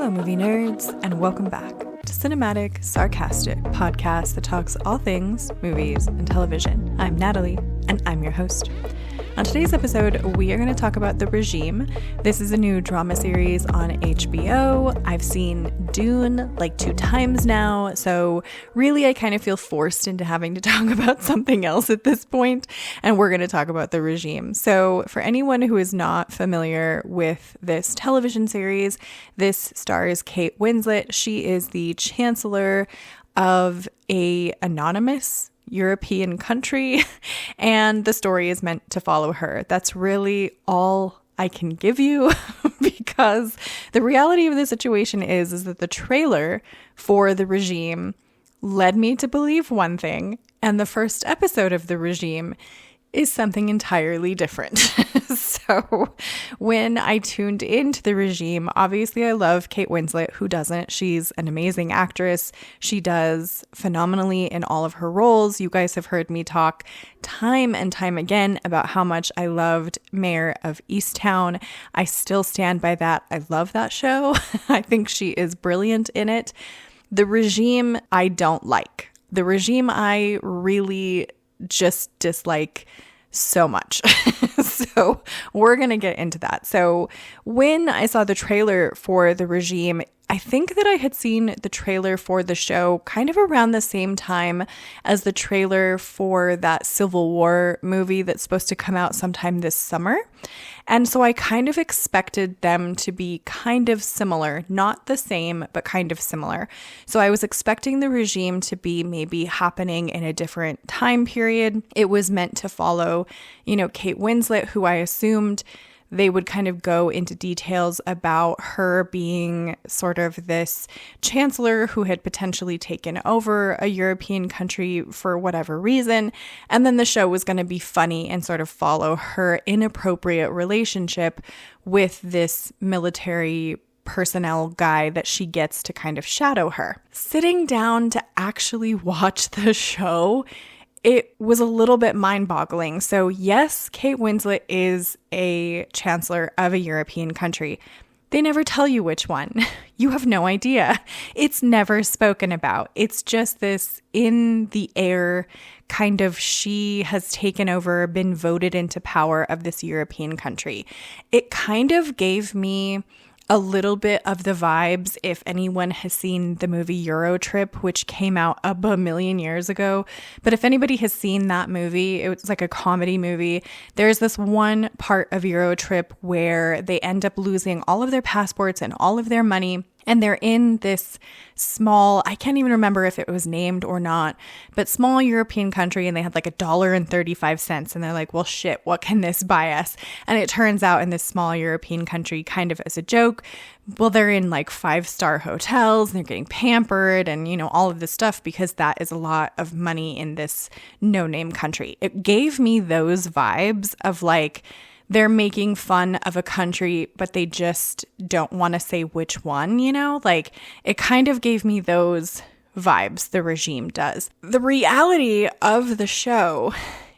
Hello, movie nerds, and welcome back to Cinematic Sarcastic, podcast that talks all things movies and television. I'm Natalie, and I'm your host. On today's episode, we are going to talk about The Regime. This is a new drama series on HBO. I've seen Dune like 2 times now, so really I kind of feel forced into having to talk about something else at this point, and we're going to talk about The Regime. So for anyone who is not familiar with this television series, this stars Kate Winslet. She is the chancellor of a anonymous European country, and the story is meant to follow her. That's really all I can give you because the reality of the situation is that the trailer for The Regime led me to believe one thing, and the first episode of The Regime is something entirely different. So when I tuned into The Regime, obviously I love Kate Winslet. Who doesn't? She's an amazing actress. She does phenomenally in all of her roles. You guys have heard me talk time and time again about how much I loved Mayor of Easttown. I still stand by that. I love that show. I think she is brilliant in it. The Regime I don't like. The Regime I really just dislike so much. So we're going to get into that. So when I saw the trailer for The Regime, I think that I had seen the trailer for the show kind of around the same time as the trailer for that Civil War movie that's supposed to come out sometime this summer. And so I kind of expected them to be kind of similar, not the same, but kind of similar. So I was expecting The Regime to be maybe happening in a different time period. It was meant to follow, Kate Winslet, who I assumed they would kind of go into details about her being sort of this chancellor who had potentially taken over a European country for whatever reason. And then the show was going to be funny and sort of follow her inappropriate relationship with this military personnel guy that she gets to kind of shadow her. Sitting down to actually watch the show, it was a little bit mind-boggling. So yes, Kate Winslet is a chancellor of a European country. They never tell you which one. You have no idea. It's never spoken about. It's just this in the air kind of she has taken over, been voted into power of this European country. It kind of gave me a little bit of the vibes, if anyone has seen the movie Euro Trip, which came out a million years ago. But if anybody has seen that movie, it was like a comedy movie. There's this one part of Euro Trip where they end up losing all of their passports and all of their money. And they're in this small, I can't even remember if it was named or not, but small European country, and they had like $1.35. And they're like, well, shit, what can this buy us? And it turns out in this small European country, kind of as a joke, well, they're in like 5-star hotels and they're getting pampered and, all of this stuff because that is a lot of money in this no-name country. It gave me those vibes of like, they're making fun of a country, but they just don't want to say which one, Like, it kind of gave me those vibes, The Regime does. The reality of the show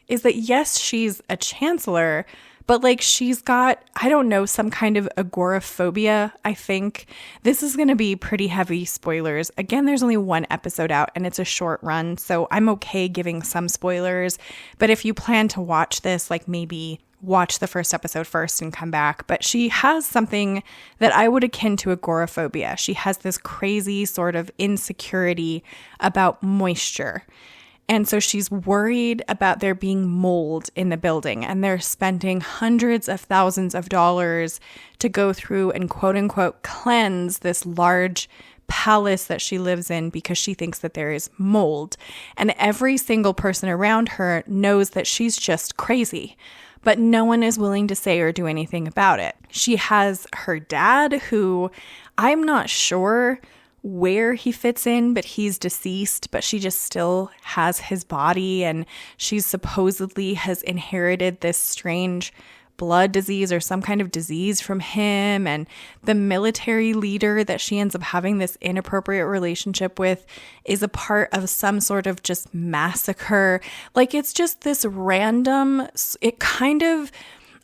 is that, yes, she's a chancellor, but like she's got, I don't know, some kind of agoraphobia, I think. This is going to be pretty heavy spoilers. Again, there's only 1 episode out and it's a short run, so I'm okay giving some spoilers. But if you plan to watch this, like maybe watch the first episode first and come back. But she has something that I would akin to agoraphobia. She has this crazy sort of insecurity about moisture. And so she's worried about there being mold in the building, and they're spending hundreds of thousands of dollars to go through and quote unquote cleanse this large palace that she lives in because she thinks that there is mold. And every single person around her knows that she's just crazy, but no one is willing to say or do anything about it. She has her dad, who I'm not sure where he fits in, but he's deceased, but she just still has his body, and she supposedly has inherited this strange blood disease or some kind of disease from him. And the military leader that she ends up having this inappropriate relationship with is a part of some sort of just massacre. Like, it's just this random, it kind of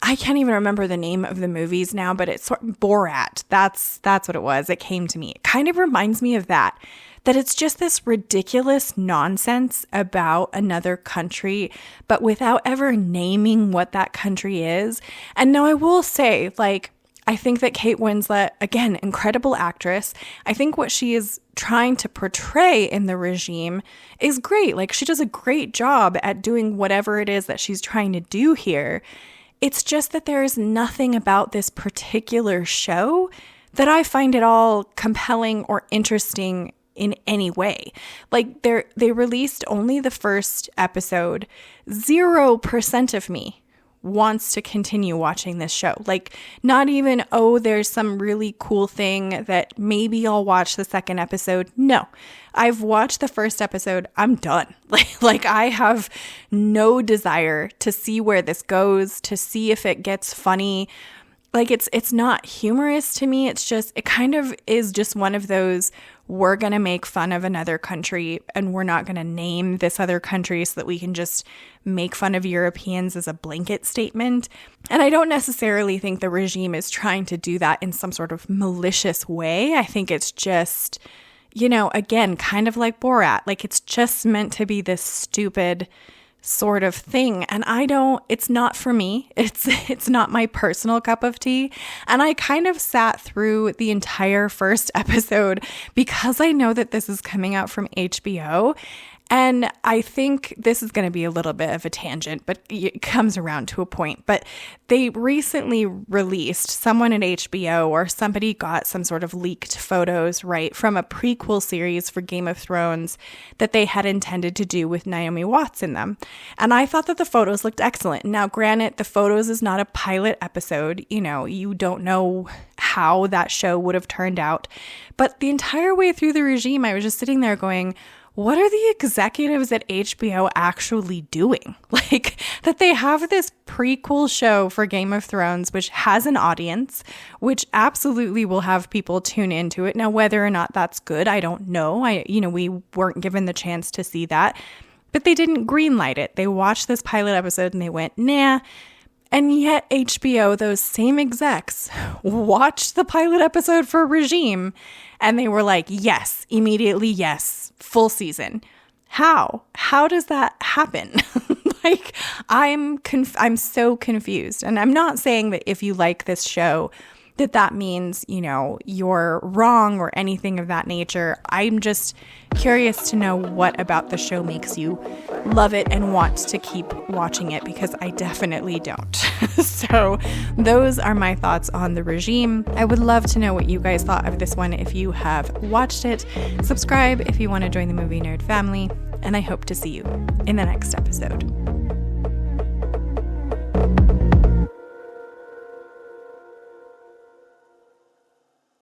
I can't even remember the name of the movies now, but it's Borat. That's what it was. It came to me. It kind of reminds me of that it's just this ridiculous nonsense about another country, but without ever naming what that country is. And now I will say, like, I think that Kate Winslet, again, incredible actress. I think what she is trying to portray in The Regime is great. Like, she does a great job at doing whatever it is that she's trying to do here. It's just that there is nothing about this particular show that I find at all compelling or interesting in any way. Like, they released only the first episode. 0% of me wants to continue watching this show. Like, not even, oh, there's some really cool thing that maybe I'll watch the second episode. No, I've watched the first episode. I'm done. Like I have no desire to see where this goes, to see if it gets funny. Like, it's not humorous to me. It's just, it kind of is just one of those, we're going to make fun of another country and we're not going to name this other country so that we can just make fun of Europeans as a blanket statement. And I don't necessarily think The Regime is trying to do that in some sort of malicious way. I think it's just, you know, again, kind of like Borat. Like, it's just meant to be this stupid sort of thing. And it's not for me. It's not my personal cup of tea. And I kind of sat through the entire first episode because I know that this is coming out from HBO. And I think this is going to be a little bit of a tangent, but it comes around to a point. But they recently released, someone at HBO or somebody got some sort of leaked photos, right, from a prequel series for Game of Thrones that they had intended to do with Naomi Watts in them. And I thought that the photos looked excellent. Now, granted, the photos is not a pilot episode. You know, you don't know how that show would have turned out. But the entire way through The Regime, I was just sitting there going, what are the executives at HBO actually doing? Like, that they have this prequel show for Game of Thrones, which has an audience, which absolutely will have people tune into it. Now, whether or not that's good, I don't know. We weren't given the chance to see that, but they didn't greenlight it. They watched this pilot episode and they went, nah. And yet HBO, those same execs, watched the pilot episode for Regime and they were like, yes, immediately, yes, full season. How does that happen? Like, I'm so confused. And I'm not saying that if you like this show, that means, you know, you're wrong or anything of that nature. I'm just curious to know what about the show makes you love it and want to keep watching it, because I definitely don't. So those are my thoughts on The Regime. I would love to know what you guys thought of this one if you have watched it. Subscribe if you want to join the Movie Nerd family, and I hope to see you in the next episode.